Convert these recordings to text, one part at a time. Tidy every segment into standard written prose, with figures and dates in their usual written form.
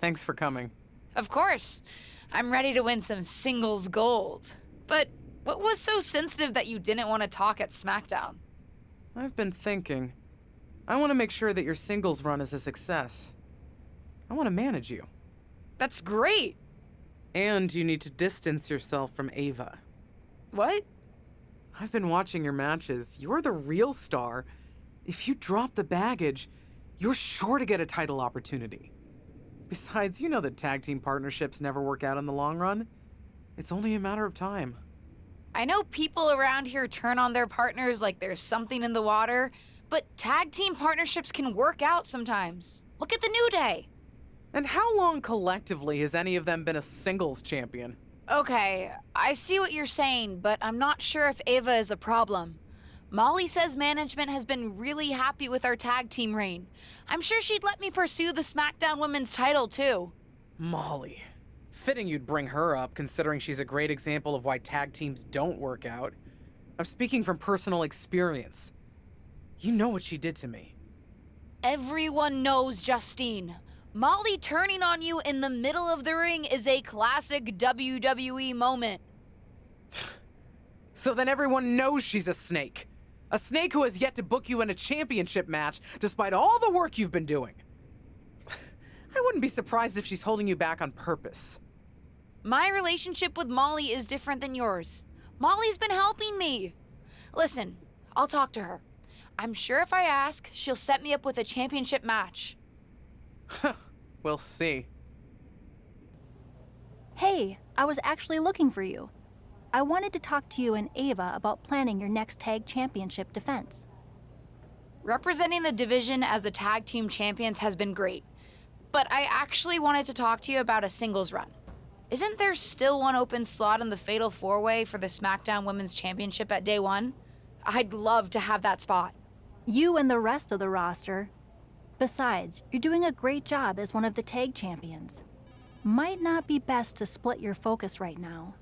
Thanks for coming. Of course. I'm ready to win some singles gold. But what was so sensitive that you didn't want to talk at SmackDown? I've been thinking. I want to make sure that your singles run is a success. I want to manage you. That's great. And you need to distance yourself from Ava. What? I've been watching your matches. You're the real star. If you drop the baggage, you're sure to get a title opportunity. Besides, you know that tag team partnerships never work out in the long run. It's only a matter of time. I know people around here turn on their partners like there's something in the water, but tag team partnerships can work out sometimes. Look at the New Day. And how long collectively has any of them been a singles champion? Okay, I see what you're saying, but I'm not sure if Ava is a problem. Molly says management has been really happy with our tag team reign. I'm sure she'd let me pursue the SmackDown Women's title, too. Molly. Fitting you'd bring her up, considering she's a great example of why tag teams don't work out. I'm speaking from personal experience. You know what she did to me. Everyone knows, Justine. Molly turning on you in the middle of the ring is a classic WWE moment. So then everyone knows she's a snake. A snake who has yet to book you in a championship match, despite all the work you've been doing. I wouldn't be surprised if she's holding you back on purpose. My relationship with Molly is different than yours. Molly's been helping me. Listen, I'll talk to her. I'm sure if I ask, she'll set me up with a championship match. We'll see. Hey, I was actually looking for you. I wanted to talk to you and Ava about planning your next tag championship defense. Representing the division as the tag team champions has been great, but I actually wanted to talk to you about a singles run. Isn't there still one open slot in the Fatal 4-Way for the SmackDown Women's Championship at Day 1? I'd love to have that spot. You and the rest of the roster. Besides, you're doing a great job as one of the tag champions. Might not be best to split your focus right now.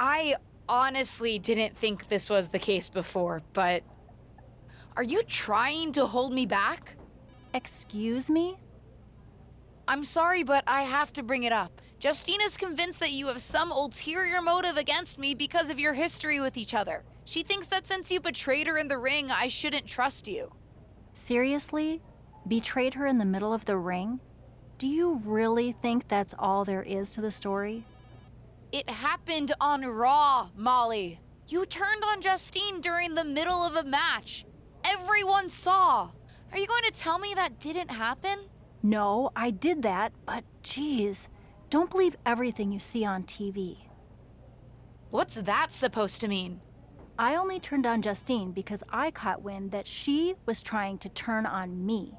I honestly didn't think this was the case before, but are you trying to hold me back? Excuse me? I'm sorry, but I have to bring it up. Justine is convinced that you have some ulterior motive against me because of your history with each other. She thinks that since you betrayed her in the ring, I shouldn't trust you. Seriously? Betrayed her in the middle of the ring? Do you really think that's all there is to the story? It happened on Raw, Molly. You turned on Justine during the middle of a match. Everyone saw. Are you going to tell me that didn't happen? No, I did that, but geez, don't believe everything you see on TV. What's that supposed to mean? I only turned on Justine because I caught wind that she was trying to turn on me.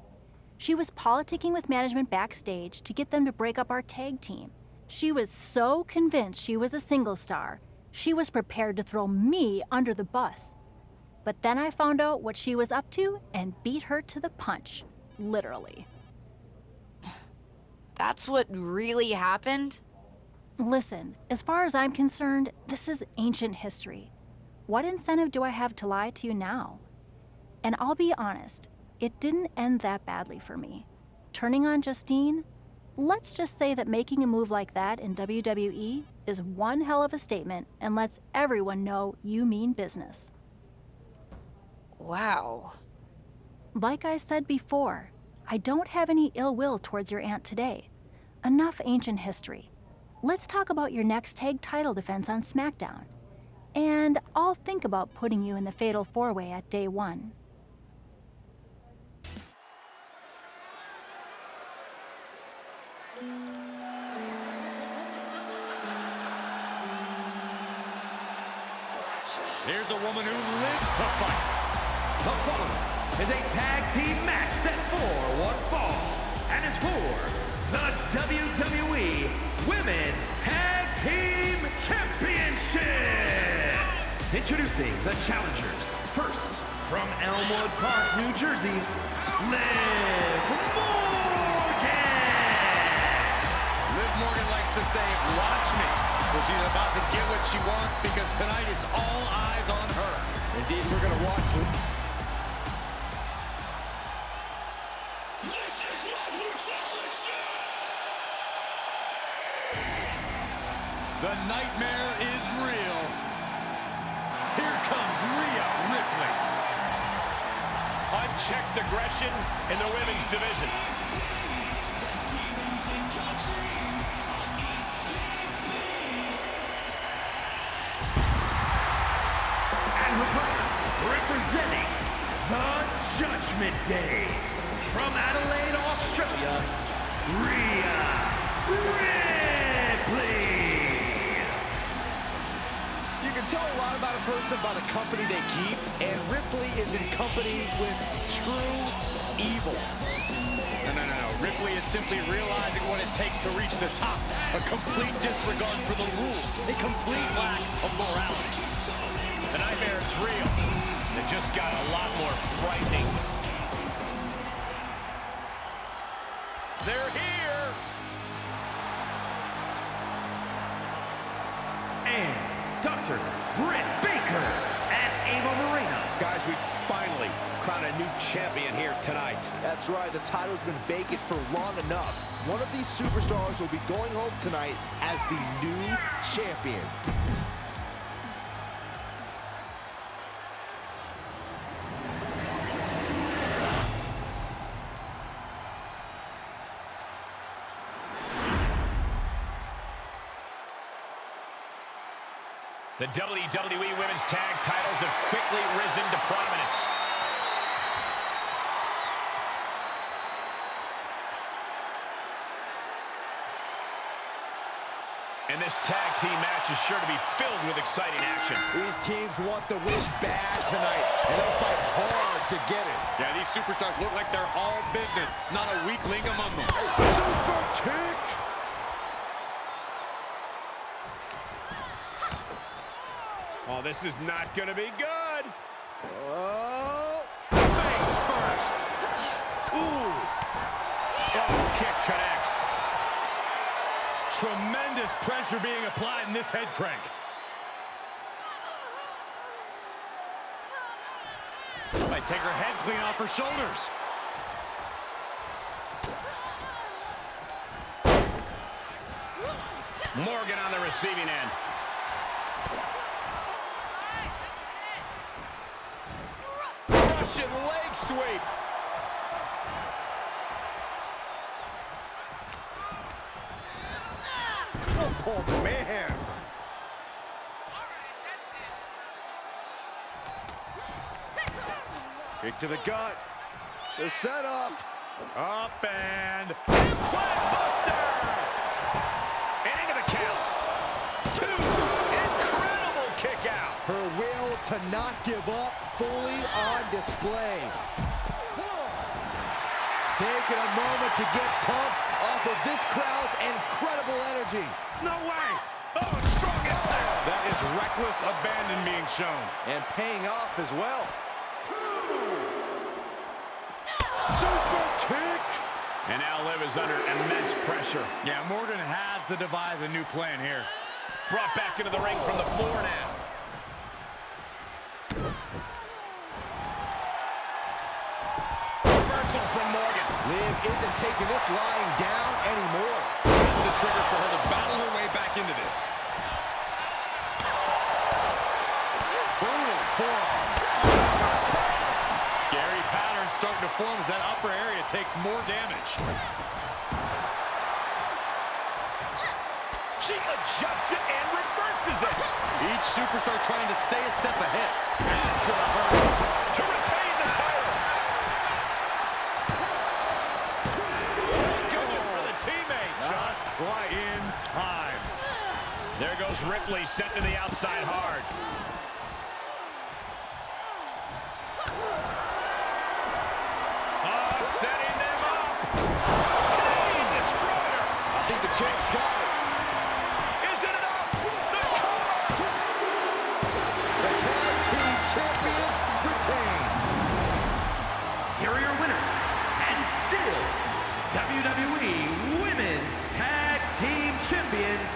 She was politicking with management backstage to get them to break up our tag team. She was so convinced she was a single star, she was prepared to throw me under the bus. But then I found out what she was up to and beat her to the punch, literally. That's what really happened? Listen, as far as I'm concerned, this is ancient history. What incentive do I have to lie to you now? And I'll be honest, it didn't end that badly for me. Turning on Justine? Let's just say that making a move like that in WWE is one hell of a statement and lets everyone know you mean business. Wow. Like I said before, I don't have any ill will towards your aunt today. Enough ancient history. Let's talk about your next tag title defense on SmackDown. And I'll think about putting you in the Fatal 4-Way at Day 1. Here's a woman who lives to fight. The following is a tag team match set for one fall and is for the WWE Women's Tag Team Championship. Introducing the challengers. First, from Elmwood Park, New Jersey, Liv Morgan. Liv Morgan likes to say, watch me. Well, she's about to get what she wants because tonight it's all eyes on her. Indeed, we're going to watch them. This is my brutality! The nightmare is real. Here comes Rhea Ripley. Unchecked aggression in the women's division. And her partner, representing the Judgment Day, from Adelaide, Australia, Rhea Ripley. You can tell a lot about a person by the company they keep, and Ripley is in company with true evil. No. Ripley is simply realizing what it takes to reach the top. A complete disregard for the rules. A complete lack of morality. The nightmare is real. It just got a lot more frightening. They're here. And Dr. Britt Baker and Ava Moreno. Guys, we finally crowned a new champion here tonight. That's right, the title's been vacant for long enough. One of these superstars will be going home tonight as the new champion. The WWE Women's Tag titles have quickly risen to prominence. And this tag team match is sure to be filled with exciting action. These teams want the win bad tonight, and they'll fight hard to get it. Yeah, these superstars look like they're all business, not a weakling among them. Super kick! Oh, this is not going to be good. Oh! Face first. Ooh. Oh, kick connects. Tremendous pressure being applied in this head crank. Might take her head clean off her shoulders. Morgan on the receiving end. Russian leg sweep. Oh, man! Kick to the gut. The setup! Up and implant buster! And into the count. 2. Incredible kick out. Her will to not give up fully on display. Taking a moment to get pumped off of this crowd's incredible energy. No way. Oh, strong impact. That is reckless abandon being shown. And paying off as well. Super kick! And now Liv is under immense pressure. Yeah, Morgan has to devise a new plan here. Brought back into the ring from the floor now. Reversal from Morgan. Liv isn't taking this lying down anymore. That's the trigger for her to battle her way back into this. Brutal forearm. Scary pattern starting to form as that upper area takes more damage. She adjusts it and reverses it. Each superstar trying to stay a step ahead. That's gonna hurt. To retain the title. Goodness for the teammate. Just right in time. There goes Ripley, sent to the outside hard. Oh, setting them up. Canadian Destroyer. I think the champ's got it. Is it enough? The cover. The tag team champions retain. Here are your winners, and still WWE Women's Tag Team Champions,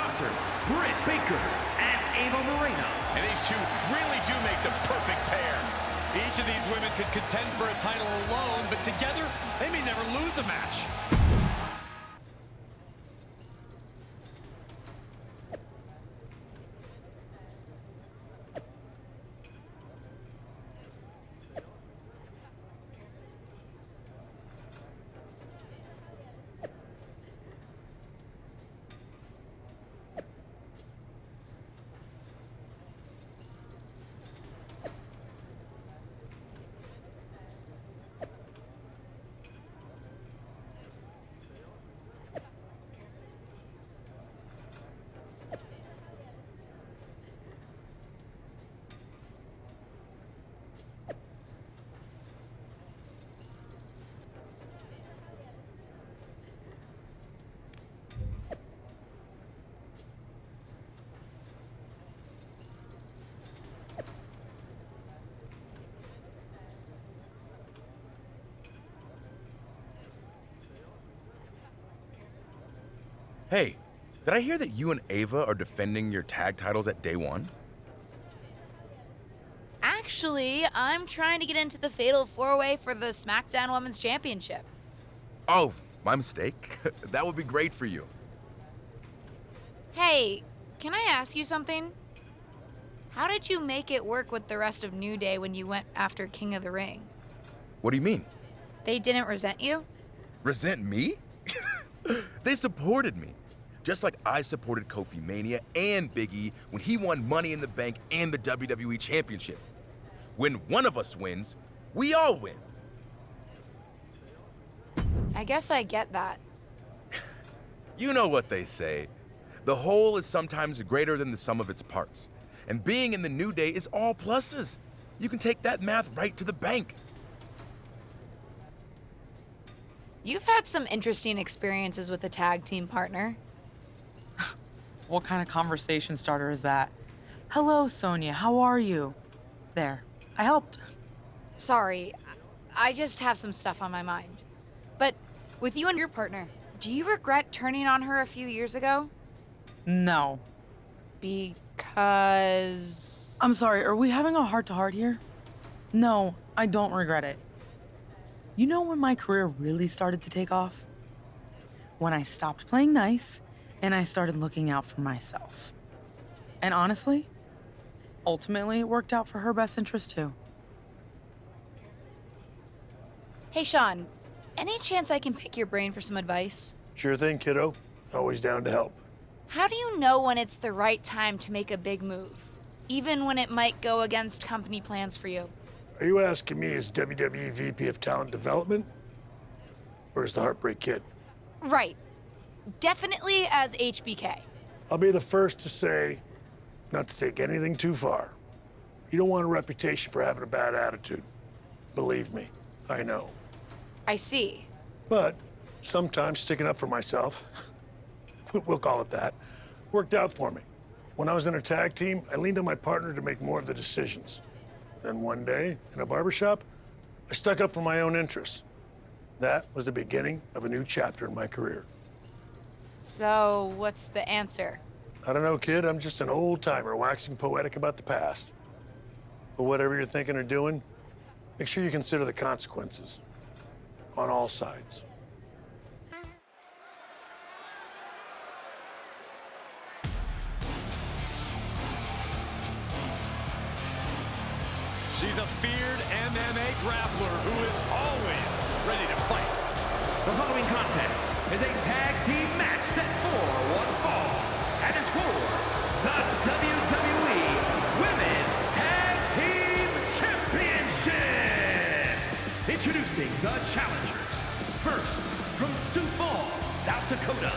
Dr. Britt Baker and Ava Moreno. And these two really do make the perfect pair. Each of these women could contend for a title alone, but together, they may never lose a match. Hey, did I hear that you and Ava are defending your tag titles at day one? Actually, I'm trying to get into the Fatal 4-Way for the SmackDown Women's Championship. Oh, my mistake. That would be great for you. Hey, can I ask you something? How did you make it work with the rest of New Day when you went after King of the Ring? What do you mean? They didn't resent you? Resent me? They supported me. Just like I supported Kofi Mania and Big E when he won Money in the Bank and the WWE Championship. When one of us wins, we all win. I guess I get that. You know what they say. The whole is sometimes greater than the sum of its parts. And being in the New Day is all pluses. You can take that math right to the bank. You've had some interesting experiences with a tag team partner. What kind of conversation starter is that? Hello, Sonia, how are you? There, I helped. Sorry, I just have some stuff on my mind. But with you and your partner, do you regret turning on her a few years ago? No. Because... I'm sorry, are we having a heart-to-heart here? No, I don't regret it. You know when my career really started to take off? When I stopped playing nice and I started looking out for myself. And honestly, ultimately it worked out for her best interest too. Hey, Sean, any chance I can pick your brain for some advice? Sure thing, kiddo. Always down to help. How do you know when it's the right time to make a big move, even when it might go against company plans for you? Are you asking me as WWE VP of Talent Development? Or as the Heartbreak Kid? Right. Definitely as HBK. I'll be the first to say, not to take anything too far. You don't want a reputation for having a bad attitude. Believe me, I know. I see. But sometimes sticking up for myself, we'll call it that, worked out for me. When I was in a tag team, I leaned on my partner to make more of the decisions. Then one day, in a barbershop, I stuck up for my own interests. That was the beginning of a new chapter in my career. So, what's the answer? I don't know, kid. I'm just an old-timer waxing poetic about the past. But whatever you're thinking or doing, make sure you consider the consequences. On all sides. She's a feared MMA grappler who is always ready to fight. The following contest is a tag team match set for one fall and is for the WWE Women's Tag Team Championship. Introducing the challengers. First, from Sioux Falls, South Dakota,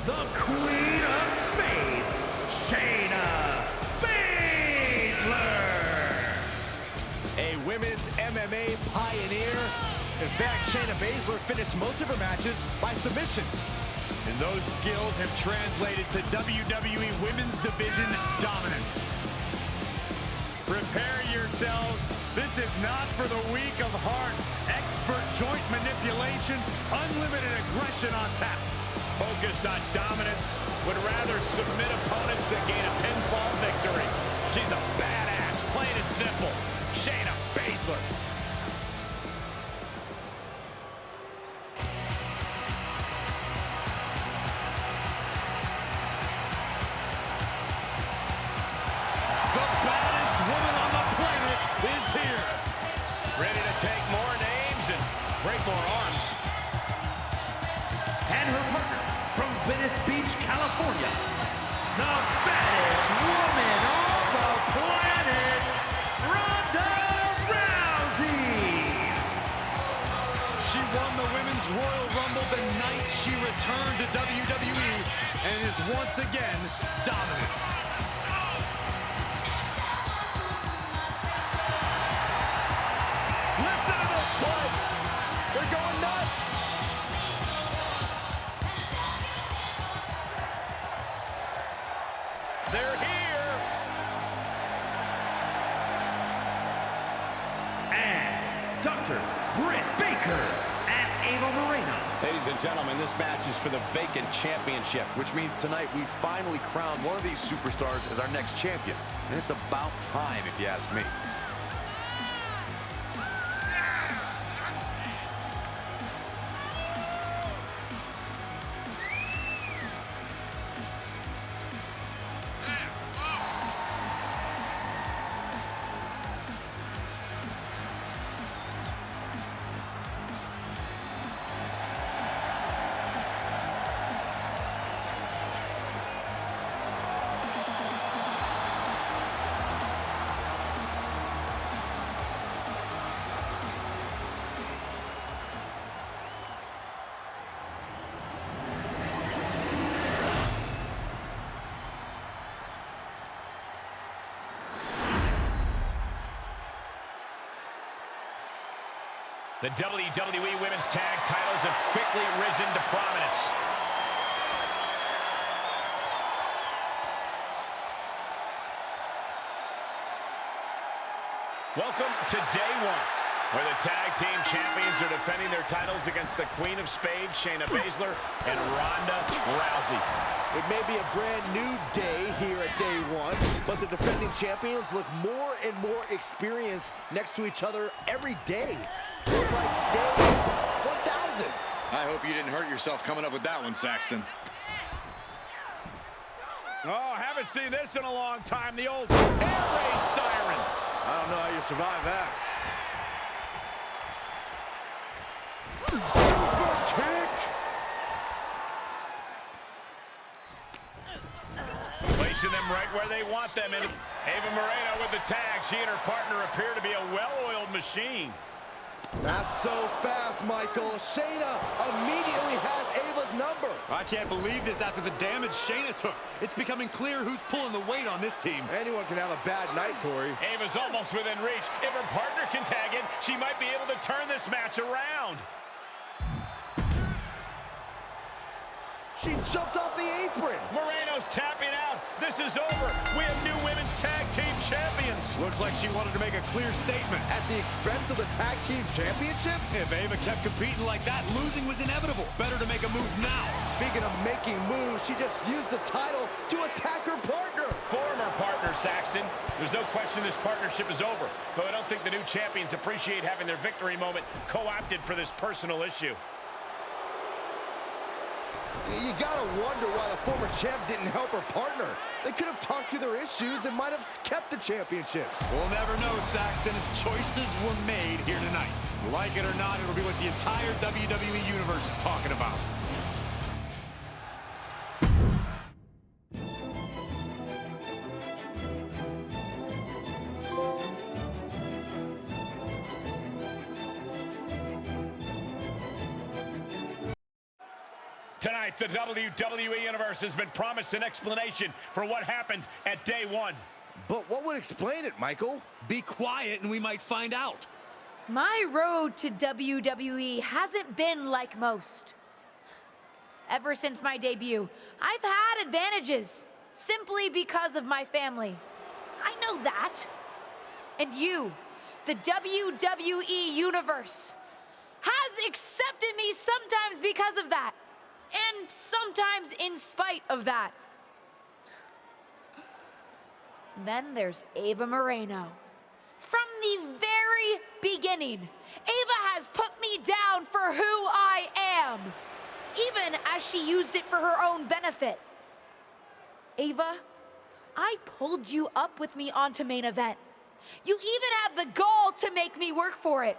the Queen of Spades, Shayna Baszler. A women's MMA pioneer. In fact, Shayna Baszler finished most of her matches by submission. And those skills have translated to WWE Women's Division dominance. Prepare yourselves. This is not for the weak of heart. Expert joint manipulation, unlimited aggression on tap. Focused on dominance, would rather submit opponents than gain a pinfall victory. She's a badass, plain and simple. Shayna Baszler. The baddest woman on the planet is here. Ready to take more names and break more arms. And her partner from Venice Beach, California, the baddest woman on the planet, Ronda Rousey. She won the Women's Royal Rumble the night she returned to WWE and is once again dominant. Listen to this place. They're going nuts. They're here. And Dr. Britt Baker and Ava Moreno. Ladies and gentlemen, this match is for the vacant championship. Which means tonight we finally crown one of these superstars as our next champion. And it's about time, if you ask me. The WWE Women's Tag titles have quickly risen to prominence. Welcome to day one, where the tag team champions are defending their titles against the Queen of Spades, Shayna Baszler, and Ronda Rousey. It may be a brand new day here at day one, but the defending champions look more and more experienced next to each other every day. Look like day 1,000. I hope you didn't hurt yourself coming up with that one, Saxton. Oh, haven't seen this in a long time. The old air raid siren. I don't know how you survive that. Super kick. Placing them right where they want them. And Ava Moreno with the tag. She and her partner appear to be a well-oiled machine. Not so fast, Michael. Shayna immediately has Ava's number. I can't believe this after the damage Shayna took. It's becoming clear who's pulling the weight on this team. Anyone can have a bad night, Corey. Ava's almost within reach. If her partner can tag in, she might be able to turn this match around. She jumped off the apron. Moreno's tapping out. This is over. We have new women's tag team champions. Looks like she wanted to make a clear statement. At the expense of the tag team championships? If Ava kept competing like that, losing was inevitable. Better to make a move now. Speaking of making moves, she just used the title to attack her partner. Former partner, Saxton. There's no question this partnership is over, though I don't think the new champions appreciate having their victory moment co-opted for this personal issue. You gotta wonder why the former champ didn't help her partner. They could have talked through their issues and might have kept the championships. We'll never know, Saxton, if choices were made here tonight. Like it or not, it'll be what the entire WWE Universe is talking about. Tonight, the WWE Universe has been promised an explanation for what happened at day one. But what would explain it, Michael? Be quiet and we might find out. My road to WWE hasn't been like most. Ever since my debut, I've had advantages simply because of my family. I know that. And you, the WWE Universe, has accepted me sometimes because of that. And sometimes in spite of that. Then there's Ava Moreno. From the very beginning, Ava has put me down for who I am, even as she used it for her own benefit. Ava, I pulled you up with me onto main event. You even had the gall to make me work for it,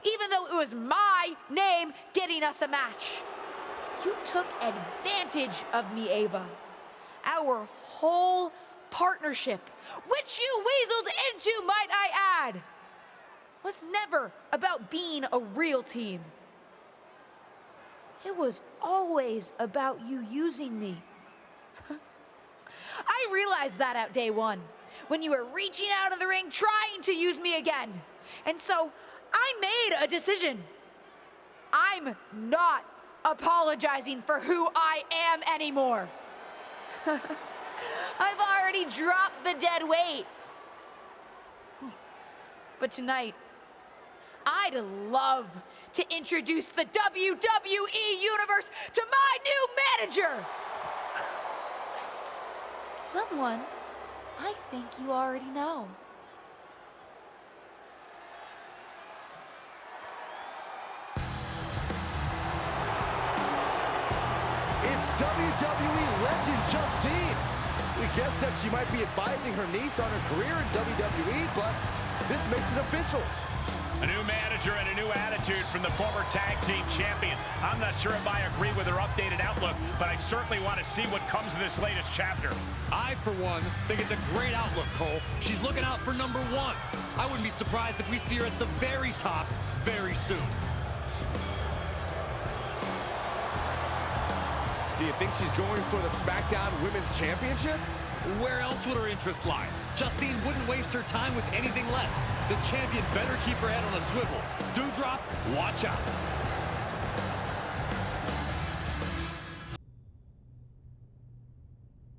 even though it was my name getting us a match. You took advantage of me, Ava. Our whole partnership, which you weaseled into, might I add, was never about being a real team. It was always about you using me. I realized that at day one, when you were reaching out of the ring trying to use me again. And so I made a decision. I'm not apologizing for who I am anymore. I've already dropped the dead weight. But tonight, I'd love to introduce the WWE Universe to my new manager. Someone I think you already know. It's WWE legend Justine. We guessed that she might be advising her niece on her career in WWE, but this makes it official. A new manager and a new attitude from the former tag team champion. I'm not sure if I agree with her updated outlook, but I certainly want to see what comes of this latest chapter. I, for one, think it's a great outlook, Cole. She's looking out for number one. I wouldn't be surprised if we see her at the very top very soon. Do you think she's going for the SmackDown Women's Championship? Where else would her interest lie? Justine wouldn't waste her time with anything less. The champion better keep her head on a swivel. Dewdrop, watch out.